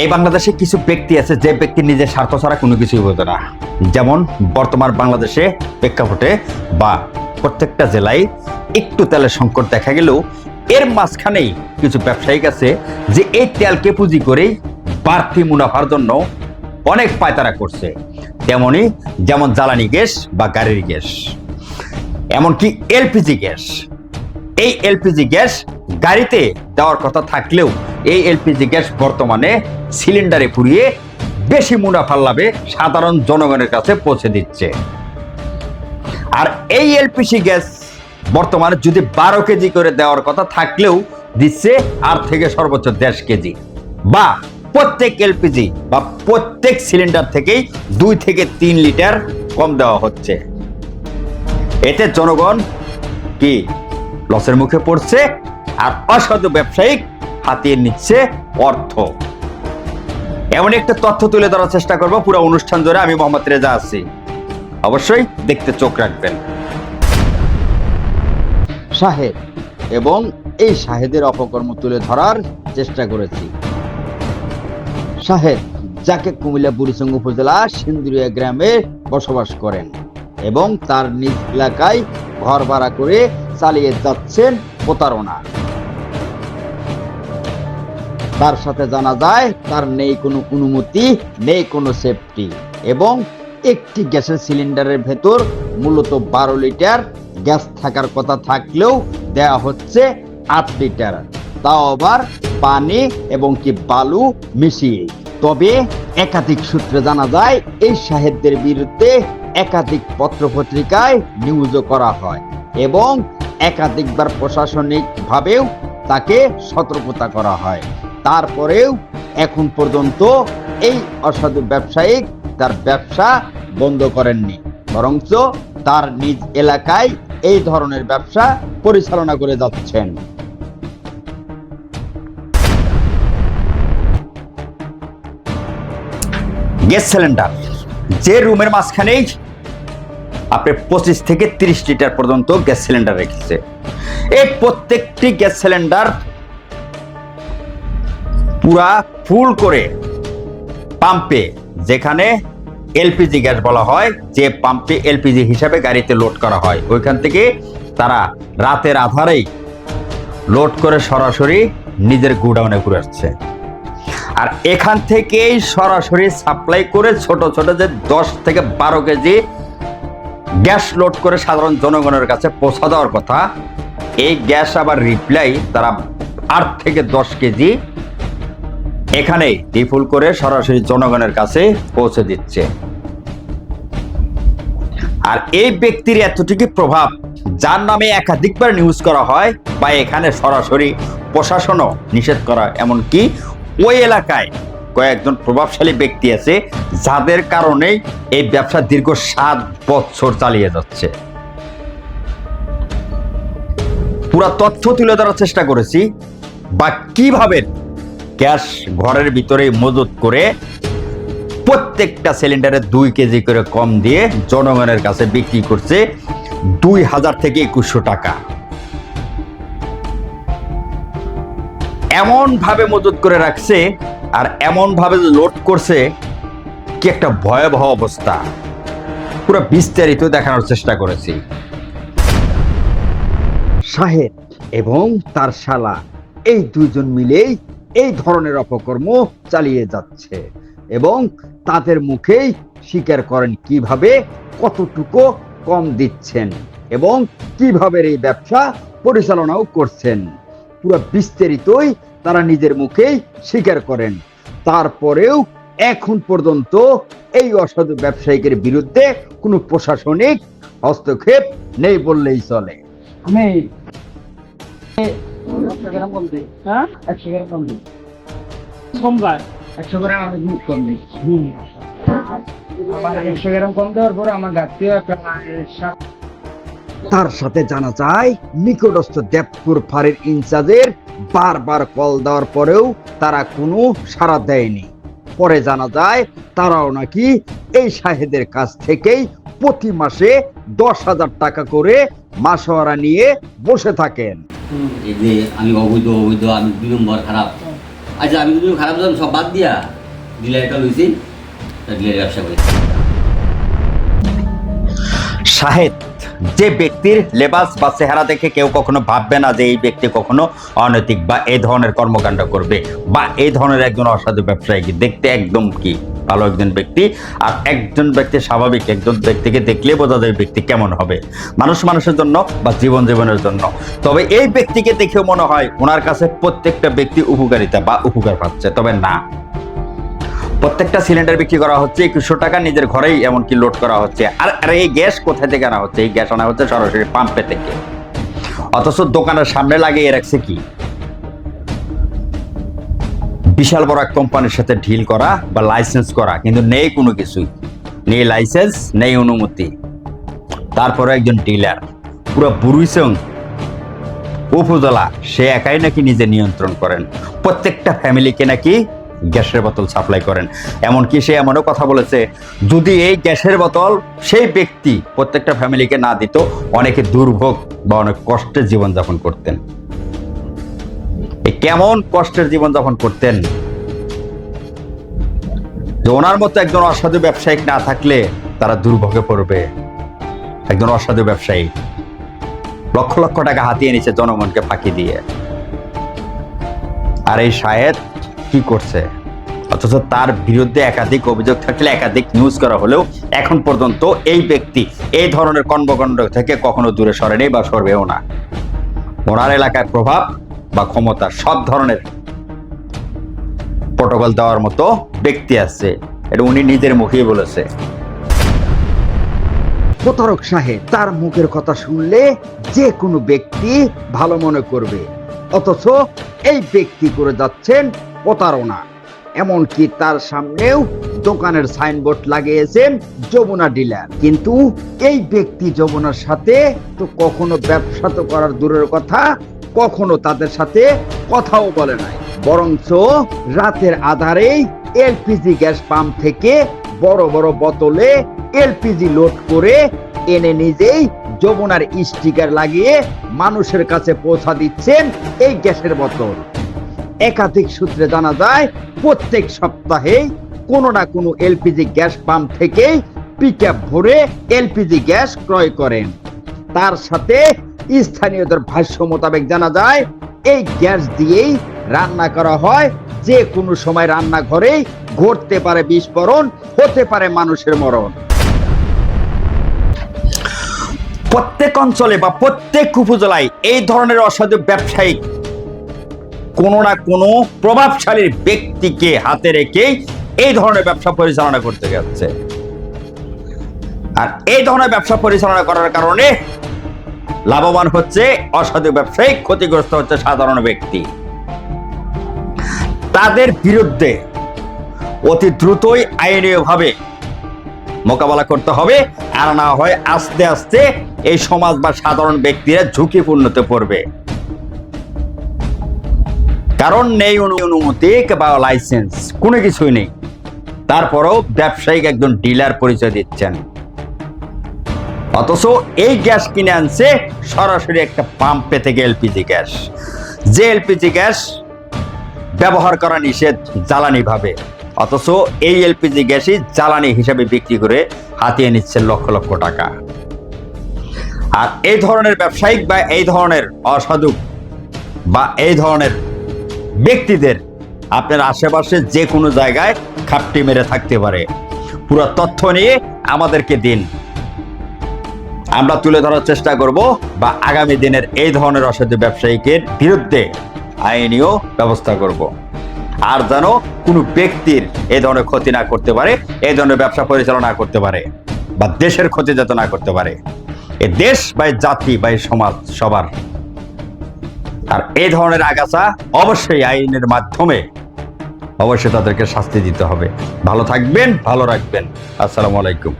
এই বাংলাদেশে কিছু ব্যক্তি আছে যে ব্যক্তি নিজের স্বার্থ ছাড়া কোনো কিছুই বোঝে না। যেমন বর্তমান বাংলাদেশে প্রেক্ষাপটে বা প্রত্যেকটা জেলায় একটু তেলের সংকট দেখা গেলেও এর মাঝখানেই কিছু ব্যবসায়িক আছে যে এই তেলকে পুঁজি করেই বাড়তি মুনাফার জন্য অনেক পায়তারা করছে। যেমন জ্বালানি গ্যাস বা গাড়ির গ্যাস, এমনকি এলপিজি গ্যাস। এই এলপিজি গ্যাস গাড়িতে দেওয়ার কথা থাকলেও এই এলপিজি গ্যাস বর্তমানে সিলিন্ডারে পুড়িয়ে বেশি মুনাফার লাভে সাধারণ জনগণের কাছে পৌঁছে দিচ্ছে। আর এই এলপিজি গ্যাস বর্তমানে যদি 12 কেজি করে দেওয়ার কথা থাকলেও দিচ্ছে 8 থেকে সর্বোচ্চ 10 কেজি, বা প্রত্যেক এলপিজি বা প্রত্যেক সিলিন্ডার থেকেই 2 থেকে 3 লিটার কম দেওয়া হচ্ছে। এতে জনগণ কি লসের মুখে পড়ছে, আর অসাধু ব্যবসায়িক হাতিয়ে নিচ্ছে অর্থ। এমন একটা তথ্য তুলে ধরার চেষ্টা করব পুরো অনুষ্ঠান ধরে। আমি মোহাম্মদ রেজা আছি, অবশ্যই দেখতে চোখ রাখবেন। শাহেদ এবং এই শাহেদের অপকর্ম তুলে ধরার চেষ্টা করেছি। শাহেদ, যাকে কুমিল্লা বুড়িচং উপজেলা সিন্দুরিয়া গ্রামে বসবাস করেন এবং তার নিজ এলাকায় ঘর ভাড়া করে চালিয়ে যাচ্ছেন প্রতারণা। তার সাথে জানা যায় তার নেই কোনো অনুমতি, নেই কোনো সেফটি, এবং একটি গ্যাসের সিলিন্ডারের ভেতর মূলত 12 লিটার গ্যাস থাকার কথা থাকলেও দেয়া হচ্ছে 8 লিটার, তাও আবার পানি এবং কি বালু মিশিয়ে। তবে একাধিক সূত্রে জানা যায় এই শাহেদদের বিরুদ্ধে একাধিক পত্রপত্রিকায় নিউজও করা হয় এবং একাধিকবার প্রশাসনিকভাবেও তাকে সতর্কতা করা হয়। তারপরেও এখন পর্যন্ত এই অসাধু ব্যবসায়িক তার ব্যবসা বন্ধ করেননি, বরঞ্চ তার নিজ এলাকায় এই ধরনের ব্যবসা পরিচালনা করে যাচ্ছেন। গ্যাস সিলিন্ডার যে রুমের মাঝখানেই আপনি 25 থেকে 30 লিটার পর্যন্ত গ্যাস সিলিন্ডার রেখেছে। এই প্রত্যেকটি গ্যাস সিলিন্ডার পুরা ফুল করে পাম্পে, যেখানে এলপিজি গ্যাস বলা হয়, যে পাম্পে এলপিজি হিসাবে গাড়িতে লোড করা হয়, ওইখান থেকে তারা রাতের আধারেই লোড করে সরাসরি নিজের গোডাউনে ঘুরে আসছে। আর এখান থেকেই সরাসরি সাপ্লাই করে ছোট ছোট যে 10 থেকে 12 কেজি গ্যাস লোড করে সাধারণ জনগণের কাছে পৌঁছা দেওয়ার কথা, এই গ্যাস আবার রিপ্লাই তারা 8 থেকে 10 কেজি এখানেই রিফুল করে সরাসরি জনগণের কাছে পৌঁছে দিচ্ছে। আর এই ব্যক্তির এতটুকু প্রভাব, যার নামে একাধিকবার নিউজ করা হয় বা এখানে সরাসরি প্রশাসনও নিষেধ করা, এমনকি ওই এলাকায় কয়েকজন প্রভাবশালী ব্যক্তি আছে যাদের কারণে এই ব্যবসা দীর্ঘ 7 বছর চালিয়ে যাচ্ছে। পুরো তথ্য তুলে ধরার চেষ্টা করেছি, বা কিভাবে গ্যাস ঘরের ভিতরে মজুত করে প্রত্যেকটা সিলিন্ডারে 2 কেজি করে কম দিয়ে জনগণের কাছে বিক্রি করছে 2000 থেকে 2100 টাকা। এমন ভাবে মজুত করে রাখছে আর এমন ভাবে লোড করছে, কি একটা ভয়াবহ অবস্থা। পুরো বিস্তারিত দেখানোর চেষ্টা করেছি। শাহেদ এবং তার শালা এই দুইজন মিলেই এই ধরনের অপকর্ম চালিয়ে যাচ্ছে এবং তাদের মুখেই স্বীকার করেন কিভাবে কতটুকু কম দিচ্ছেন এবং কিভাবে এই ব্যবসা পরিচালনাও করছেন। পুরো বিস্তারিতই তারা নিজের মুখেই স্বীকার করেন। তারপরেও এখন পর্যন্ত এই অসাধু ব্যবসায়ীদের বিরুদ্ধে কোনো প্রশাসনিক হস্তক্ষেপ নেই বললেই চলে। আমি 100 গ্রাম কম দিই। হ্যাঁ, 100 গ্রাম কম দিই। সোমবার 100 গ্রাম আমি দুধ কম দিই। আমার 100 গ্রাম কম দেওয়ার পরে আমার ঘাটতিও তার সাথে জানা যায় নিকটস্থ দেবপুর ফাঁড়ির ইনচার্জের বারবার কল দেওয়ার পরেও তারা কোনো সাড়া দেয়নি। পরে জানা যায় তারাও নাকি এই শাহেদের কাছ থেকেই প্রতি মাসে 10,000 টাকা করে মাসোয়ারা নিয়ে বসে থাকেন। এই যে আমি অবৈধ আমি 2 নম্বর খারাপ, আচ্ছা আমি যদি খারাপ দাম সব বাদ দিয়া ডিলারটা লইছি, ডিলারের ব্যবসা করি। শাহেদ, যে ব্যক্তির লেবাস বা চেহারা দেখে কেউ কখনো ভাববে না যে এই ব্যক্তি কখনো অনৈতিক বা এই ধরনের কর্মকাণ্ড করবে বা এই ধরনের একজন অসাধু ব্যবসায়ী, দেখতে একদম কি ভালো একজন ব্যক্তি। আর একজন ব্যক্তি স্বাভাবিক একজন ব্যক্তিকে দেখলে বোঝা যায় ব্যক্তি কেমন হবে, মানুষের জন্য বা জীবনের জন্য। তবে এই ব্যক্তিকে দেখেও মনে হয় ওনার কাছে প্রত্যেকটা ব্যক্তি উপকারিতা বা উপকার পাচ্ছে, তবে না। প্রত্যেকটা সিলিন্ডার বিক্রি করা হচ্ছে 2100 টাকা, নিজের ঘরেই এমনকি লোড করা হচ্ছে। আর এই গ্যাস কোথায় থেকে আনা হচ্ছে? এই গ্যাস আনা হচ্ছে সরাসরি পাম্পে থেকে, অথচ দোকানের সামনে লাগিয়ে রাখছে কি বিশাল বড় এক কোম্পানির সাথে ডিল করা বা লাইসেন্স করা, কিন্তু নেই কোনো কিছুই, নেই লাইসেন্স, নেই অনুমতি। তারপরে একজন ডিলার পুরো বুড়িচং উপজেলা সে একাই নাকি নিজে নিয়ন্ত্রণ করেন, প্রত্যেকটা ফ্যামিলিকে নাকি গ্যাসের বোতল সাপ্লাই করেন। এমনকি সে এমনও কথা বলেছে, যদি এই গ্যাসের বোতল সেই ব্যক্তি প্রত্যেকটা ফ্যামিলিকে না দিত, অনেকে দুর্ভোগ বা অনেক কষ্টের জীবনযাপন করতেন। কেমন কষ্টের জীবনযাপন করতেন যে ওনার মতো একজন অসাধু ব্যবসায়িক না থাকলে তারা দুর্ভোগে পড়বে। একজন অসাধু ব্যবসায়ী লক্ষ লক্ষ টাকা হাতিয়ে নিচ্ছে জনগণকে ফাঁকি দিয়ে। আর এই শাহেদ কি করছে? অথচ তার বিরুদ্ধে একাধিক অভিযোগ থাকলে একাধিক নিউজ করা হলেও এখন পর্যন্ত এই ব্যক্তি এই ধরনের কর্মকাণ্ড থেকে কখনো দূরে সরেনি বা সরবেও না। ওনার এলাকায় প্রভাব বা ক্ষমতা সব ধরনের প্রটোকল দেওয়ার মতো ব্যক্তি আছে, এটা উনি নিজের মুখেই বলেছে। প্রতারক সাহেব, তার মুখের কথা শুনলে যে কোনো ব্যক্তি ভালো মনে করবে, অথচ এই ব্যক্তি করে যাচ্ছেন প্রতারণা। এমনকি তার সামনেও দোকানের সাইনবোর্ড লাগিয়েছেন যমুনা ডিলার, কিন্তু এই ব্যক্তি যমুনার সাথে তো কখনো ব্যবসা তো করার দূরের কথা, কখনো তাদের সাথে কথাও বলে নাই, বরঞ্চ রাতের আধারেই এলপিজি গ্যাস পাম্প থেকে বড় বড় বোতলে এলপিজি লোড করে এনে নিজেই যমুনার স্টিকার লাগিয়ে মানুষের কাছে পৌঁছা দিচ্ছেন এই গ্যাসের বোতল। একাধিক সূত্রে জানা যায় প্রত্যেক সপ্তাহে কোনো না কোনো এলপিজি গ্যাস পাম্প থেকে পিকআপ ভরে এলপিজি গ্যাস ক্রয় করেন। তার সাথে স্থানীয়দের ভাষ্য মোতাবেক জানা যায় এই গ্যাস দিয়েই রান্না করা হয়, যে কোনো সময় রান্নাঘরে ঘটতে পারে বিস্ফোরণ, হতে পারে মানুষের মরণ। প্রত্যেক অঞ্চলে বা প্রত্যেক উপজেলায় এই ধরনের অসাধু ব্যবসায়ী কোনো না কোনো প্রভাবশালী ব্যক্তিকে হাতে রেখে এই ধরনের ব্যবসা পরিচালনা করতে যাচ্ছে। আর এই ধরনের ব্যবসা পরিচালনা করার কারণে লাভবান হচ্ছে অসাধু ব্যবসায়ী, ক্ষতিগ্রস্ত হচ্ছে সাধারণ ব্যক্তি। তাদের বিরুদ্ধে অতি দ্রুতই আইনীয়ভাবে মোকাবেলা করতে হবে, আর না হয় আস্তে আস্তে এই সমাজ বা সাধারণ ব্যক্তিরা ঝুঁকিপূর্ণতে পড়বে। কারণ নেই অনুমতি বা লাইসেন্স, কোনো কিছুই নেই, তারপরেও ব্যবসায়িক একজন ডিলার পরিচয় দিচ্ছেন, অথচ এই গ্যাস কিনে আনছে সরাসরি একটা পাম্পে থেকে এলপিজি গ্যাস, যে এলপিজি গ্যাস ব্যবহার করা নিষেধ জ্বালানি ভাবে, অথচ এই এলপিজি গ্যাসই জ্বালানি হিসাবে বিক্রি করে হাতিয়ে নিচ্ছে লক্ষ লক্ষ টাকা। আর এই ধরনের ব্যবসায়িক বা এই ধরনের অসাধু বা এই ধরনের ব্যক্তিদের আপনার আশেপাশে যে কোনো জায়গায় খাপটি মেরে থাকতে পারে। পুরো তথ্য নিয়ে আমাদেরকে দিন, আমরা তুলে ধরার চেষ্টা করব বা আগামী দিনের এই ধরনের অসাধু ব্যবসায়ীদের বিরুদ্ধে আইনীয় ব্যবস্থা করব। আর যেন কোনো ব্যক্তির এই ধরনের ক্ষতি না করতে পারে, এই ধরনের ব্যবসা পরিচালনা করতে পারে বা দেশের ক্ষতি যাতে না করতে পারে, এই দেশ বা জাতি বা সমাজ সবার। আর এই ধরনের আগাছা অবশ্যই আইনের মাধ্যমে অবশ্যই তাদেরকে শাস্তি দিতে হবে। ভালো থাকবেন, ভালো রাখবেন। আসসালামু আলাইকুম।